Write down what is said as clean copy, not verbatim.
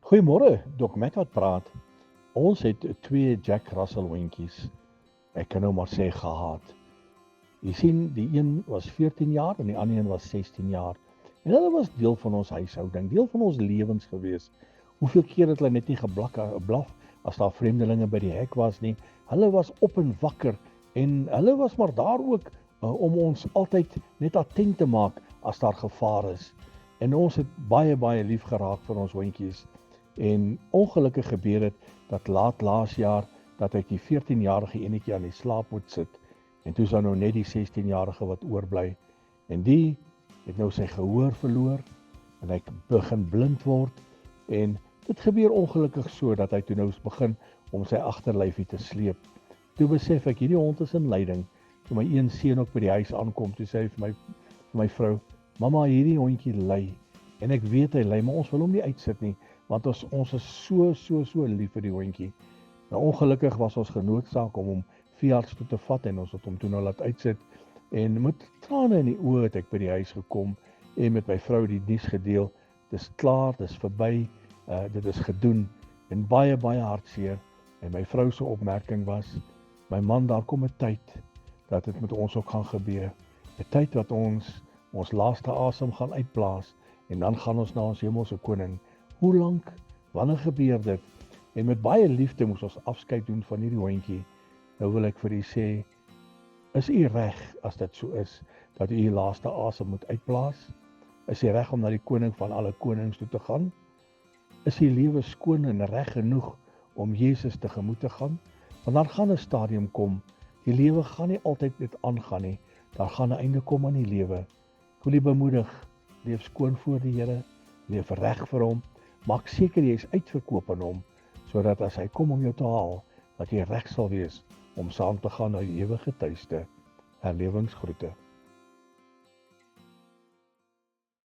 Goeiemôre, Dok Matt wat praat. Ons het twee Jack Russell hondjies. Ek kan nou maar sê gehad. Jy sien, die een was 14 jaar en die ander een was 16 jaar. En hulle was deel van ons huishouding, deel van ons lewens gewees. Hoeveel keer het hulle net nie blaf as daar vreemdelinge by die hek was nie. Hulle was op en wakker en hulle was maar daar ook om ons altyd net attent te maak as daar gevaar is. En ons het baie lief geraak vir ons hondjies. En ongelukkig gebeur het dat laas jaar dat ek die 14-jarige enetjie aan die slaap moet sit. En toe is daar nou net die 16-jarige wat oorbly. En die het nou sy gehoor verloor en hy begin blind word. En dit gebeur ongelukkig so dat hy toe nou begin om sy agterlyfie te sleep. Toe besef ek hierdie hond is in lyding. Toe my een seun ook by die huis aankom, toe sê hy vir my vrou, "Mamma, hierdie hondjie ly." En ek weet hy ly, maar ons wil hom nie uitsit nie, want ons is so lief vir die hondjie. Nou ongelukkig was ons genoodsaak om hom veearts toe te vat en ons het hom toe nou laat uitsit. En met trane in die oë het ek by die huis gekom en met my vrou die nuus gedeel. Dis klaar, dis verby, dit is gedoen en baie hartseer. En my vrou se opmerking was, my man, daar kom 'n tyd dat dit met ons ook gaan gebeur. 'n Tyd wat ons laaste asem gaan uitblaas en dan gaan ons na ons hemelse koning. Hoe lank? Wanneer gebeur dit? En met baie liefde moes ons afskeid doen van hierdie hondjie. Nou wil ek vir u sê, is u reg as dit so is, dat u laaste asem moet uitblaas? Is u reg om na die koning van alle konings toe te gaan? Is u lewe skoon en reg genoeg om Jesus tegemoet te gaan? Want dan gaan 'n stadium kom, die lewe gaan nie altyd net aangaan nie, daar gaan 'n einde kom aan die lewe. Ek wil u bemoedig, leef skoon voor die Here, leef reg vir hom, maak seker jy is uitverkoop aan hom, sodat as hy kom om jou te haal, dat jy reg sal wees om saam te gaan na die ewige tuiste. Herlewingsgroete.